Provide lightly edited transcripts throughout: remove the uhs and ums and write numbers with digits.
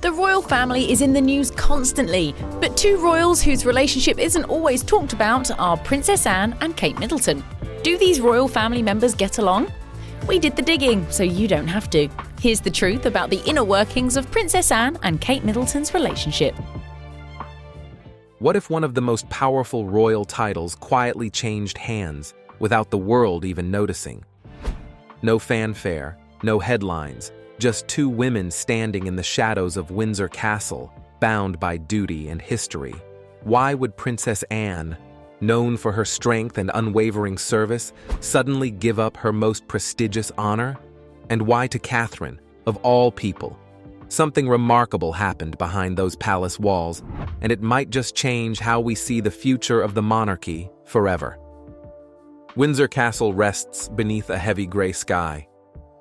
The royal family is in the news constantly, but two royals whose relationship isn't always talked about are Princess Anne and Kate Middleton. Do these royal family members get along? We did the digging, so you don't have to. Here's the truth about the inner workings of Princess Anne and Kate Middleton's relationship. What if one of the most powerful royal titles quietly changed hands without the world even noticing? No fanfare, no headlines, just two women standing in the shadows of Windsor Castle, bound by duty and history. Why would Princess Anne, known for her strength and unwavering service, suddenly give up her most prestigious honor? And why to Catherine, of all people? Something remarkable happened behind those palace walls, and it might just change how we see the future of the monarchy forever. Windsor Castle rests beneath a heavy gray sky.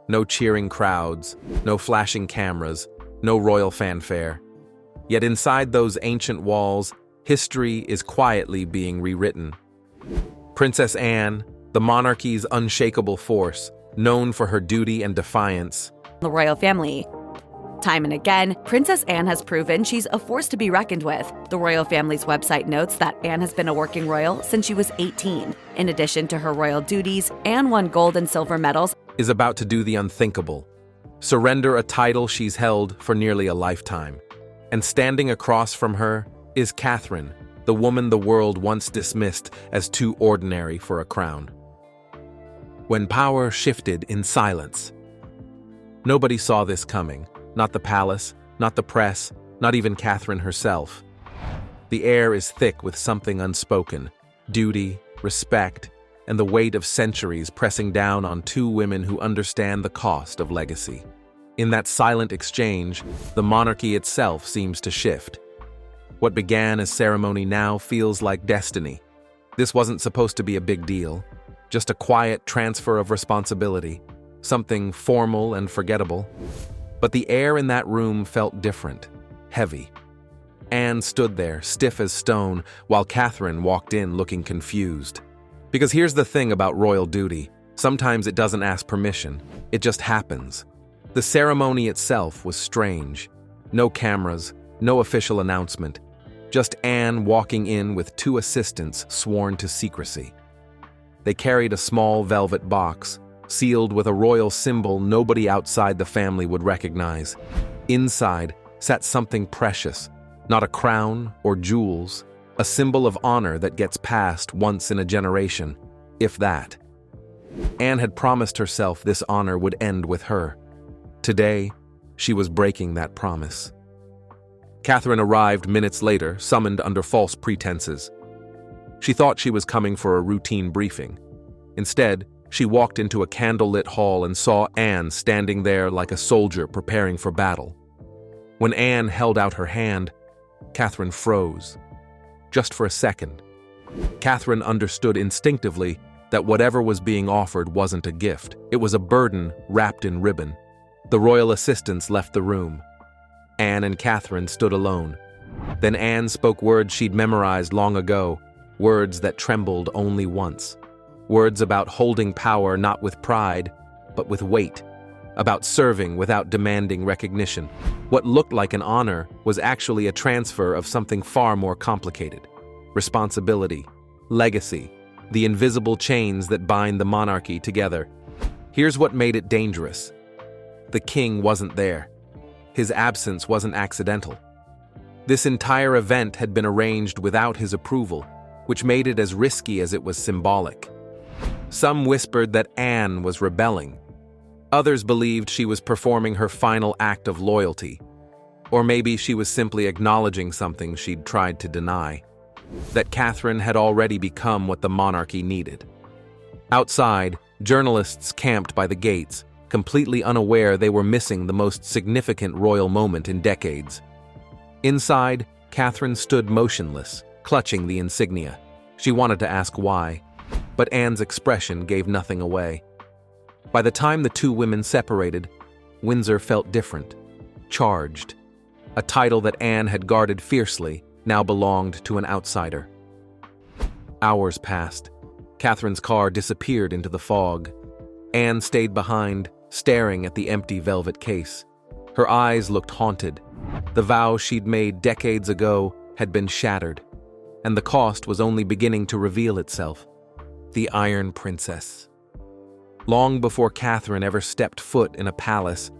No cheering crowds, no flashing cameras, no royal fanfare. Yet inside those ancient walls, history is quietly being rewritten. Princess Anne, the monarchy's unshakable force, known for her duty and defiance. The royal family. Time and again, Princess Anne has proven she's a force to be reckoned with. The royal family's website notes that Anne has been a working royal since she was 18. In addition to her royal duties, Anne won gold and silver medals, Is about to do the unthinkable. Surrender a title she's held for nearly a lifetime. And standing across from her is Catherine, the woman the world once dismissed as too ordinary for a crown. When power shifted in silence. Nobody saw this coming. Not the palace, not the press, not even Catherine herself. The air is thick with something unspoken, duty, respect, and the weight of centuries pressing down on two women who understand the cost of legacy. In that silent exchange, the monarchy itself seems to shift. What began as ceremony now feels like destiny. This wasn't supposed to be a big deal, just a quiet transfer of responsibility, something formal and forgettable. But the air in that room felt different, heavy. Anne stood there, stiff as stone, while Catherine walked in looking confused. Because here's the thing about royal duty. Sometimes it doesn't ask permission. It just happens. The ceremony itself was strange. No cameras, no official announcement. Just Anne walking in with two assistants sworn to secrecy. They carried a small velvet box, sealed with a royal symbol nobody outside the family would recognize. Inside sat something precious, not a crown or jewels, a symbol of honor that gets passed once in a generation, if that. Anne had promised herself this honor would end with her. Today, she was breaking that promise. Catherine arrived minutes later, summoned under false pretenses. She thought she was coming for a routine briefing. Instead, she walked into a candlelit hall and saw Anne standing there like a soldier preparing for battle. When Anne held out her hand, Catherine froze. Just for a second. Catherine understood instinctively that whatever was being offered wasn't a gift. It was a burden wrapped in ribbon. The royal assistants left the room. Anne and Catherine stood alone. Then Anne spoke words she'd memorized long ago, words that trembled only once. Words about holding power not with pride, but with weight. About serving without demanding recognition. What looked like an honor was actually a transfer of something far more complicated. Responsibility, legacy, the invisible chains that bind the monarchy together. Here's what made it dangerous. The king wasn't there. His absence wasn't accidental. This entire event had been arranged without his approval, which made it as risky as it was symbolic. Some whispered that Anne was rebelling. Others believed she was performing her final act of loyalty. Or maybe she was simply acknowledging something she'd tried to deny. That Catherine had already become what the monarchy needed. Outside, journalists camped by the gates, completely unaware they were missing the most significant royal moment in decades. Inside, Catherine stood motionless, clutching the insignia. She wanted to ask why, but Anne's expression gave nothing away. By the time the two women separated, Windsor felt different, charged. A title that Anne had guarded fiercely now belonged to an outsider. Hours passed. Catherine's car disappeared into the fog. Anne stayed behind, staring at the empty velvet case. Her eyes looked haunted. The vow she'd made decades ago had been shattered, and the cost was only beginning to reveal itself. The Iron Princess. Long before Catherine ever stepped foot in a palace,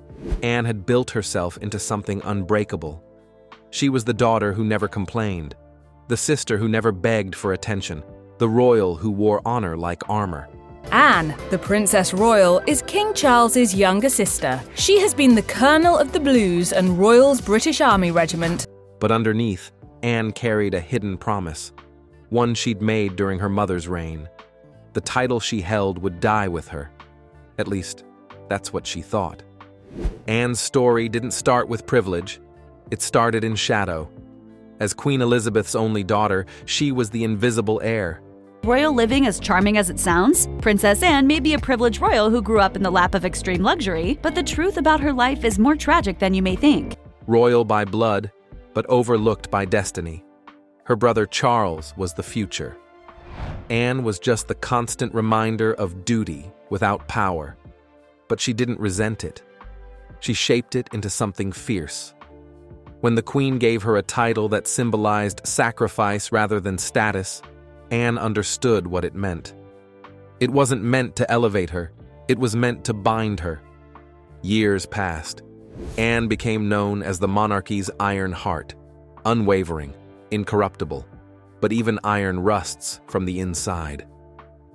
Anne had built herself into something unbreakable. She was the daughter who never complained, the sister who never begged for attention, the royal who wore honor like armor. Anne, the Princess Royal, is King Charles's younger sister. She has been the Colonel of the Blues and Royal's British Army Regiment. But underneath, Anne carried a hidden promise, one she'd made during her mother's reign. The title she held would die with her. At least, that's what she thought. Anne's story didn't start with privilege. It started in shadow. As Queen Elizabeth's only daughter, she was the invisible heir. Royal living, as charming as it sounds, Princess Anne may be a privileged royal who grew up in the lap of extreme luxury, but the truth about her life is more tragic than you may think. Royal by blood, but overlooked by destiny. Her brother Charles was the future. Anne was just the constant reminder of duty without power. But she didn't resent it. She shaped it into something fierce. When the Queen gave her a title that symbolized sacrifice rather than status, Anne understood what it meant. It wasn't meant to elevate her, it was meant to bind her. Years passed. Anne became known as the monarchy's Iron Heart, unwavering, incorruptible, but even iron rusts from the inside.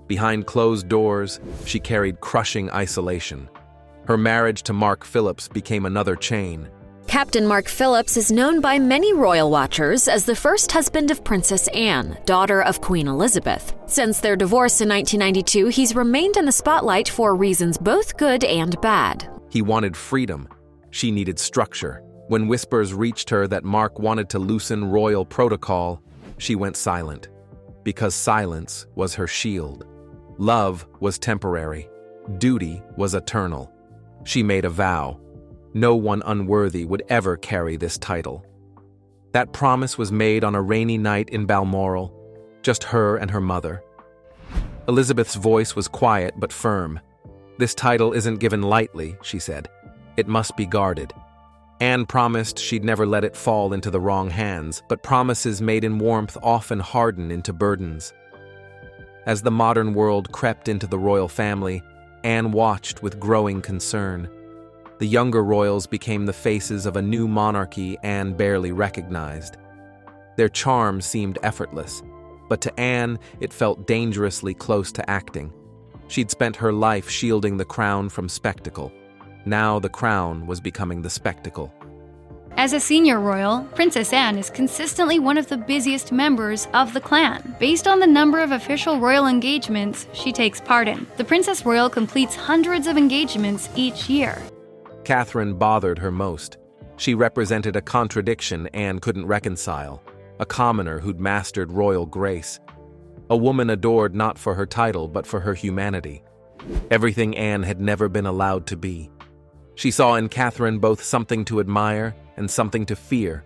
Behind closed doors, she carried crushing isolation. Her marriage to Mark Phillips became another chain. Captain Mark Phillips is known by many royal watchers as the first husband of Princess Anne, daughter of Queen Elizabeth. Since their divorce in 1992, he's remained in the spotlight for reasons both good and bad. He wanted freedom. She needed structure. When whispers reached her that Mark wanted to loosen royal protocol, she went silent. Because silence was her shield. Love was temporary. Duty was eternal. She made a vow. No one unworthy would ever carry this title. That promise was made on a rainy night in Balmoral, just her and her mother. Elizabeth's voice was quiet but firm. "This title isn't given lightly," she said. "It must be guarded." Anne promised she'd never let it fall into the wrong hands, but promises made in warmth often harden into burdens. As the modern world crept into the royal family, Anne watched with growing concern. The younger royals became the faces of a new monarchy Anne barely recognized. Their charm seemed effortless, but to Anne it felt dangerously close to acting. She'd spent her life shielding the crown from spectacle. Now the crown was becoming the spectacle. As a senior royal, Princess Anne is consistently one of the busiest members of the clan. Based on the number of official royal engagements she takes part in, the Princess Royal completes hundreds of engagements each year. Catherine bothered her most. She represented a contradiction Anne couldn't reconcile, a commoner who'd mastered royal grace, a woman adored not for her title but for her humanity, everything Anne had never been allowed to be. She saw in Catherine both something to admire and something to fear.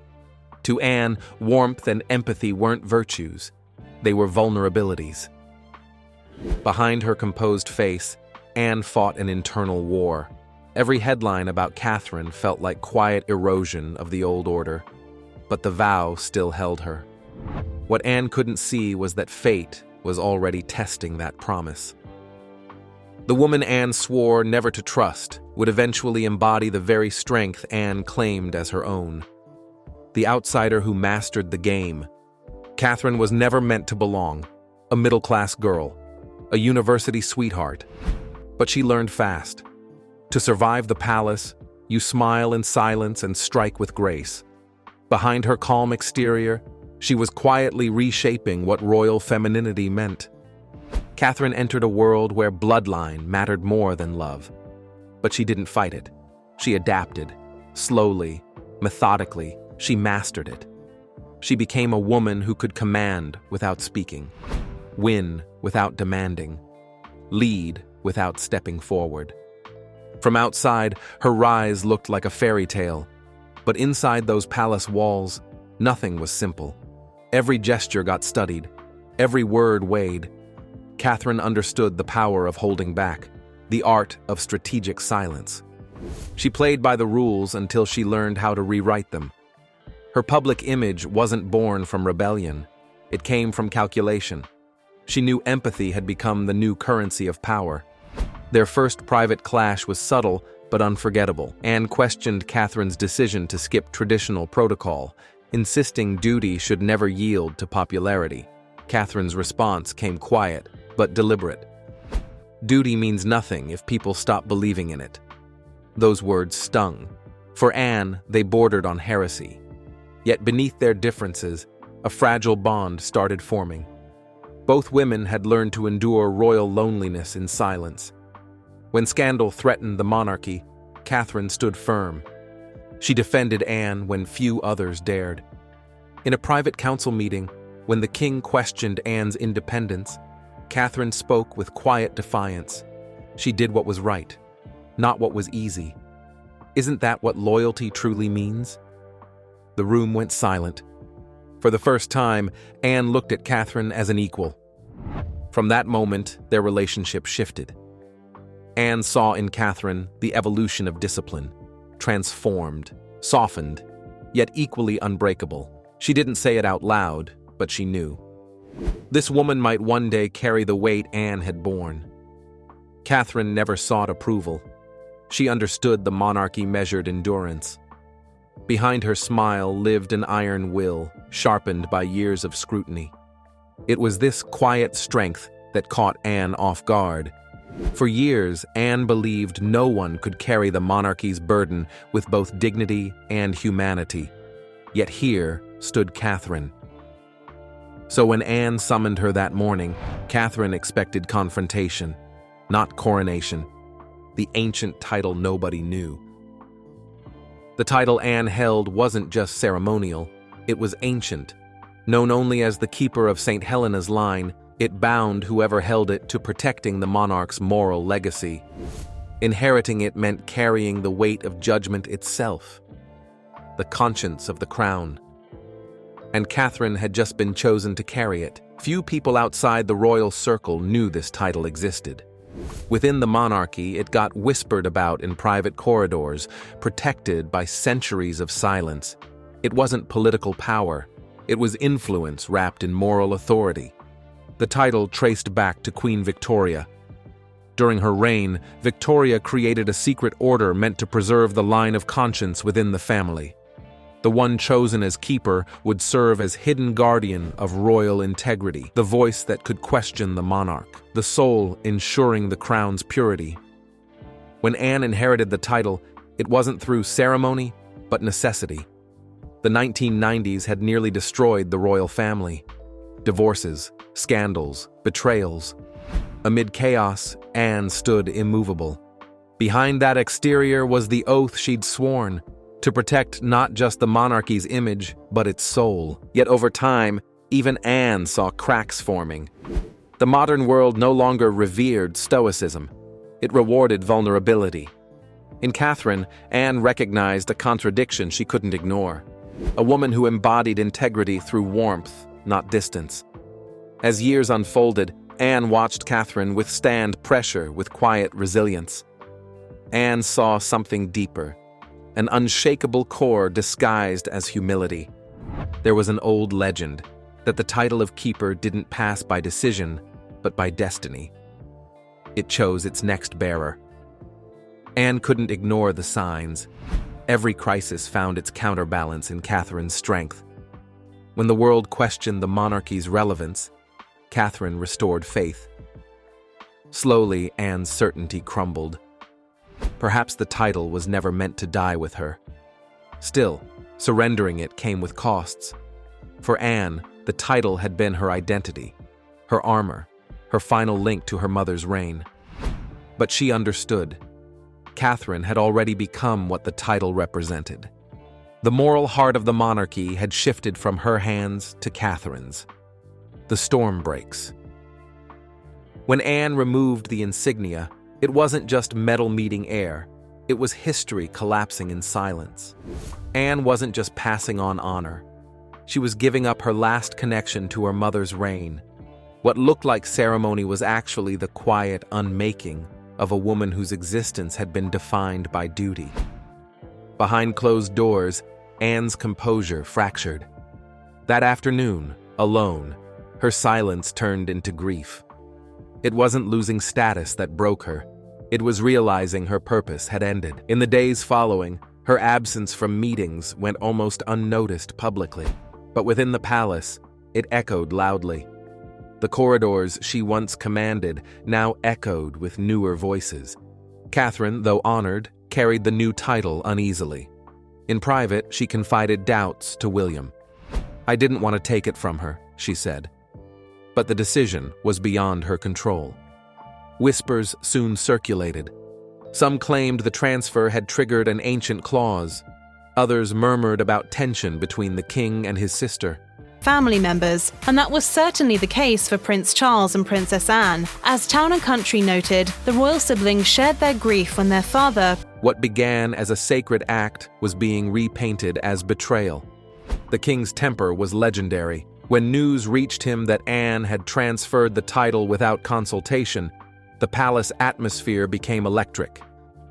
To Anne, warmth and empathy weren't virtues, they were vulnerabilities. Behind her composed face, Anne fought an internal war. Every headline about Catherine felt like quiet erosion of the old order, but the vow still held her. What Anne couldn't see was that fate was already testing that promise. The woman Anne swore never to trust would eventually embody the very strength Anne claimed as her own. The outsider who mastered the game. Catherine was never meant to belong, a middle-class girl, a university sweetheart. But she learned fast. To survive the palace, you smile in silence and strike with grace. Behind her calm exterior, she was quietly reshaping what royal femininity meant. Catherine entered a world where bloodline mattered more than love. But she didn't fight it. She adapted. Slowly, methodically, she mastered it. She became a woman who could command without speaking, win without demanding, lead without stepping forward. From outside, her rise looked like a fairy tale, but inside those palace walls, nothing was simple. Every gesture got studied, every word weighed. Catherine understood the power of holding back, the art of strategic silence. She played by the rules until she learned how to rewrite them. Her public image wasn't born from rebellion. It came from calculation. She knew empathy had become the new currency of power. Their first private clash was subtle but unforgettable. Anne questioned Catherine's decision to skip traditional protocol, insisting duty should never yield to popularity. Catherine's response came quiet but deliberate. Duty means nothing if people stop believing in it. Those words stung. For Anne, they bordered on heresy. Yet beneath their differences, a fragile bond started forming. Both women had learned to endure royal loneliness in silence. When scandal threatened the monarchy, Catherine stood firm. She defended Anne when few others dared. In a private council meeting, when the king questioned Anne's independence, Catherine spoke with quiet defiance. She did what was right, not what was easy. Isn't that what loyalty truly means? The room went silent. For the first time, Anne looked at Catherine as an equal. From that moment, their relationship shifted. Anne saw in Catherine the evolution of discipline, transformed, softened, yet equally unbreakable. She didn't say it out loud, but she knew. This woman might one day carry the weight Anne had borne. Catherine never sought approval. She understood the monarchy measured endurance. Behind her smile lived an iron will, sharpened by years of scrutiny. It was this quiet strength that caught Anne off guard. For years, Anne believed no one could carry the monarchy's burden with both dignity and humanity. Yet here stood Catherine. So when Anne summoned her that morning, Catherine expected confrontation, not coronation, the ancient title nobody knew. The title Anne held wasn't just ceremonial, it was ancient. Known only as the keeper of St. Helena's line, it bound whoever held it to protecting the monarch's moral legacy. Inheriting it meant carrying the weight of judgment itself, the conscience of the crown. And Catherine had just been chosen to carry it. Few people outside the royal circle knew this title existed. Within the monarchy, it got whispered about in private corridors, protected by centuries of silence. It wasn't political power. It was influence wrapped in moral authority. The title traced back to Queen Victoria. During her reign, Victoria created a secret order meant to preserve the line of conscience within the family. The one chosen as keeper would serve as hidden guardian of royal integrity, the voice that could question the monarch, the soul ensuring the crown's purity. When Anne inherited the title, it wasn't through ceremony, but necessity. The 1990s had nearly destroyed the royal family. Divorces, scandals, betrayals. Amid chaos, Anne stood immovable. Behind that exterior was the oath she'd sworn, to protect not just the monarchy's image, but its soul. Yet over time, even Anne saw cracks forming. The modern world no longer revered stoicism. It rewarded vulnerability. In Catherine, Anne recognized a contradiction she couldn't ignore. A woman who embodied integrity through warmth, not distance. As years unfolded, Anne watched Catherine withstand pressure with quiet resilience. Anne saw something deeper, an unshakable core disguised as humility. There was an old legend that the title of keeper didn't pass by decision, but by destiny. It chose its next bearer. Anne couldn't ignore the signs. Every crisis found its counterbalance in Catherine's strength. When the world questioned the monarchy's relevance, Catherine restored faith. Slowly, Anne's certainty crumbled. Perhaps the title was never meant to die with her. Still, surrendering it came with costs. For Anne, the title had been her identity, her armor, her final link to her mother's reign. But she understood. Catherine had already become what the title represented. The moral heart of the monarchy had shifted from her hands to Catherine's. The storm breaks. When Anne removed the insignia, it wasn't just metal meeting air. It was history collapsing in silence. Anne wasn't just passing on honor. She was giving up her last connection to her mother's reign. What looked like ceremony was actually the quiet unmaking of a woman whose existence had been defined by duty. Behind closed doors, Anne's composure fractured. That afternoon, alone, her silence turned into grief. It wasn't losing status that broke her. It was realizing her purpose had ended. In the days following, her absence from meetings went almost unnoticed publicly. But within the palace, it echoed loudly. The corridors she once commanded now echoed with newer voices. Catherine, though honored, carried the new title uneasily. In private, she confided doubts to William. "I didn't want to take it from her," she said. But the decision was beyond her control. Whispers soon circulated. Some claimed the transfer had triggered an ancient clause. Others murmured about tension between the king and his sister. Family members, and that was certainly the case for Prince Charles and Princess Anne. As Town and Country noted, the royal siblings shared their grief when their father, What began as a sacred act was being repainted as betrayal. The king's temper was legendary. When news reached him that Anne had transferred the title without consultation, the palace atmosphere became electric.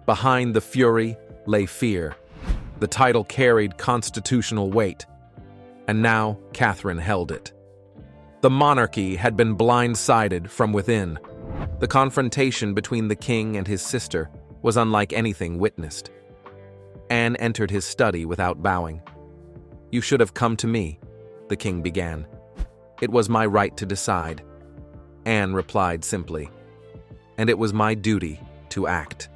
Behind the fury lay fear. The title carried constitutional weight, and now Catherine held it. The monarchy had been blindsided from within. The confrontation between the king and his sister was unlike anything witnessed. Anne entered his study without bowing. "You should have come to me," the king began. "It was my right to decide." Anne replied simply, "And it was my duty to act."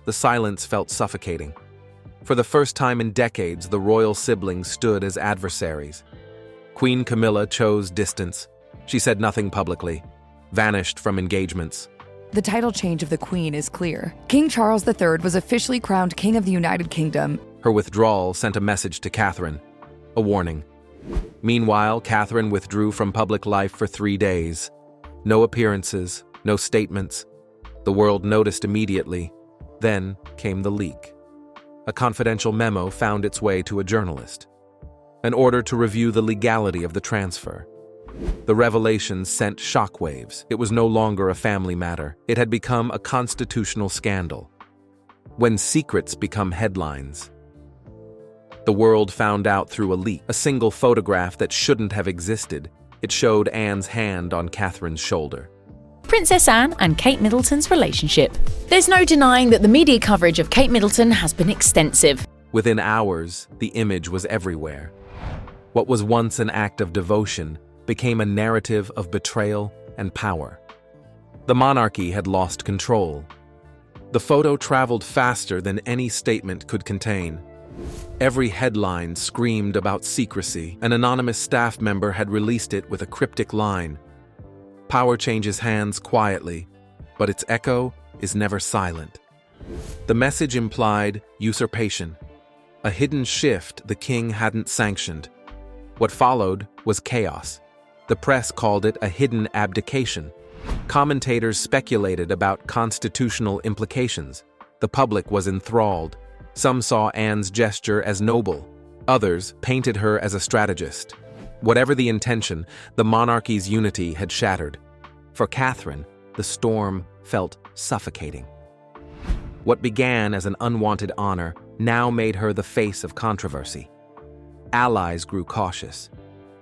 The silence felt suffocating. For the first time in decades, the royal siblings stood as adversaries. Queen Camilla chose distance. She said nothing publicly, vanished from engagements. The title change of the Queen is clear. King Charles III was officially crowned King of the United Kingdom. Her withdrawal sent a message to Catherine, a warning. Meanwhile, Catherine withdrew from public life for 3 days. No appearances, no statements. The world noticed immediately. Then came the leak. A confidential memo found its way to a journalist. An order to review the legality of the transfer. The revelations sent shockwaves. It was no longer a family matter. It had become a constitutional scandal. When secrets become headlines. The world found out through a leak, a single photograph that shouldn't have existed. It showed Anne's hand on Catherine's shoulder. Princess Anne and Kate Middleton's relationship. There's no denying that the media coverage of Kate Middleton has been extensive. Within hours, the image was everywhere. What was once an act of devotion became a narrative of betrayal and power. The monarchy had lost control. The photo traveled faster than any statement could contain. Every headline screamed about secrecy. An anonymous staff member had released it with a cryptic line. Power changes hands quietly, but its echo is never silent. The message implied usurpation, a hidden shift the king hadn't sanctioned. What followed was chaos. The press called it a hidden abdication. Commentators speculated about constitutional implications. The public was enthralled. Some saw Anne's gesture as noble. Others painted her as a strategist. Whatever the intention, the monarchy's unity had shattered. For Catherine, the storm felt suffocating. What began as an unwanted honor now made her the face of controversy. Allies grew cautious.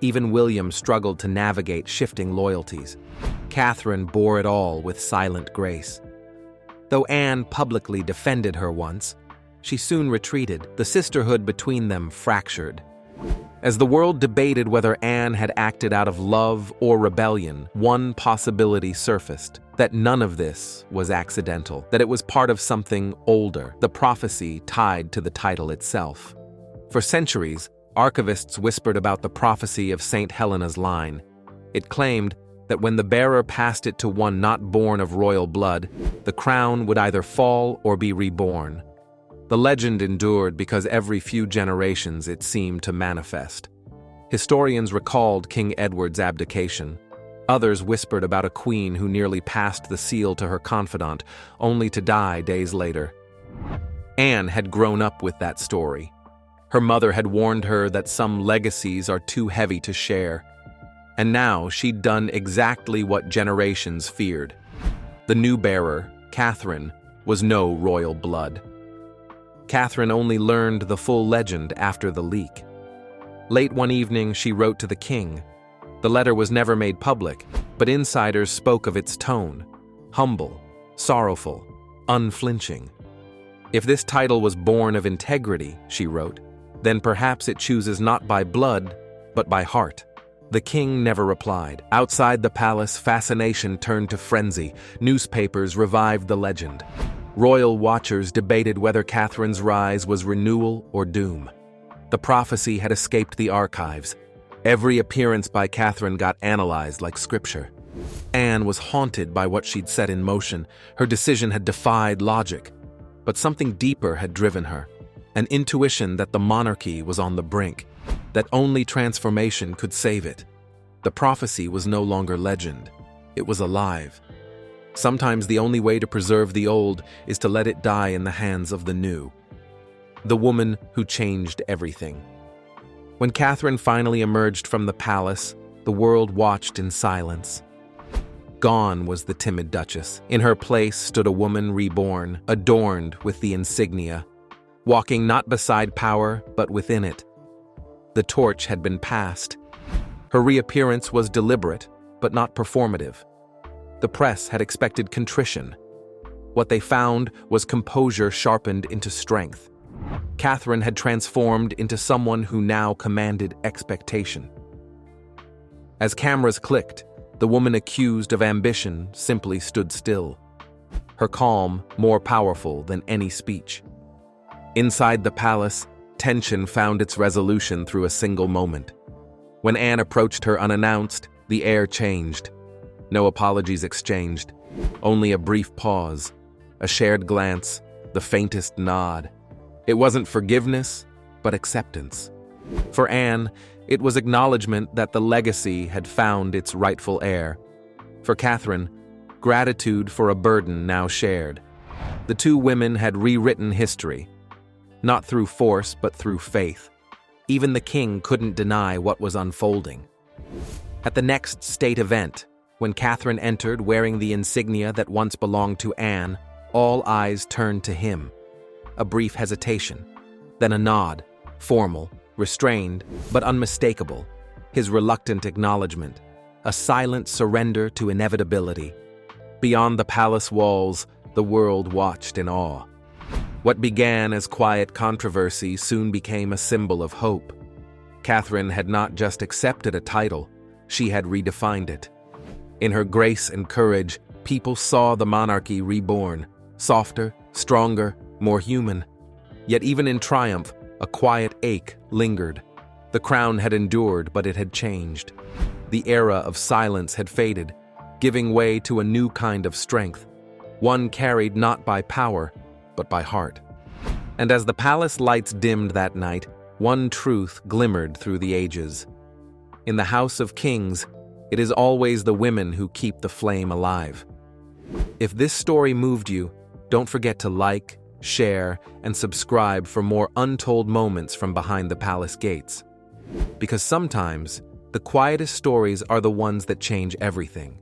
Even William struggled to navigate shifting loyalties. Catherine bore it all with silent grace. Though Anne publicly defended her once, she soon retreated. The sisterhood between them fractured. As the world debated whether Anne had acted out of love or rebellion, one possibility surfaced: that none of this was accidental, that it was part of something older, the prophecy tied to the title itself. For centuries, archivists whispered about the prophecy of St. Helena's line. It claimed that when the bearer passed it to one not born of royal blood, the crown would either fall or be reborn. The legend endured because every few generations it seemed to manifest. Historians recalled King Edward's abdication. Others whispered about a queen who nearly passed the seal to her confidant, only to die days later. Anne had grown up with that story. Her mother had warned her that some legacies are too heavy to share. And now she'd done exactly what generations feared. The new bearer, Catherine was no royal blood. Catherine only learned the full legend after the leak. Late one evening, she wrote to the king. The letter was never made public, but insiders spoke of its tone: humble, sorrowful, unflinching. If this title was born of integrity, she wrote, then perhaps it chooses not by blood, but by heart. The king never replied. Outside the palace, fascination turned to frenzy. Newspapers revived the legend. Royal watchers debated whether Catherine's rise was renewal or doom. The prophecy had escaped the archives. Every appearance by Catherine got analyzed like scripture. Anne was haunted by what she'd set in motion. Her decision had defied logic. But something deeper had driven her. An intuition that the monarchy was on the brink, that only transformation could save it. The prophecy was no longer legend. It was alive. Sometimes the only way to preserve the old is to let it die in the hands of the new. The woman who changed everything. When Catherine finally emerged from the palace, the world watched in silence. Gone was the timid duchess. In her place stood a woman reborn, adorned with the insignia, walking not beside power, but within it. The torch had been passed. Her reappearance was deliberate, but not performative. The press had expected contrition. What they found was composure sharpened into strength. Catherine had transformed into someone who now commanded expectation. As cameras clicked, the woman accused of ambition simply stood still, her calm more powerful than any speech. Inside the palace, tension found its resolution through a single moment. When Anne approached her unannounced, the air changed. No apologies exchanged, only a brief pause, a shared glance, the faintest nod. It wasn't forgiveness, but acceptance. For Anne, it was acknowledgement that the legacy had found its rightful heir. For Catherine, gratitude for a burden now shared. The two women had rewritten history, not through force, but through faith. Even the king couldn't deny what was unfolding. At the next state event, when Catherine entered wearing the insignia that once belonged to Anne, all eyes turned to him. A brief hesitation, then a nod, formal, restrained, but unmistakable. His reluctant acknowledgement, a silent surrender to inevitability. Beyond the palace walls, the world watched in awe. What began as quiet controversy soon became a symbol of hope. Catherine had not just accepted a title, she had redefined it. In her grace and courage, people saw the monarchy reborn, softer, stronger, more human. Yet even in triumph, a quiet ache lingered. The crown had endured, but it had changed. The era of silence had faded, giving way to a new kind of strength, one carried not by power, but by heart. And as the palace lights dimmed that night, one truth glimmered through the ages. In the House of Kings, it is always the women who keep the flame alive. If this story moved you, don't forget to like, share, and subscribe for more untold moments from behind the palace gates. Because sometimes, the quietest stories are the ones that change everything.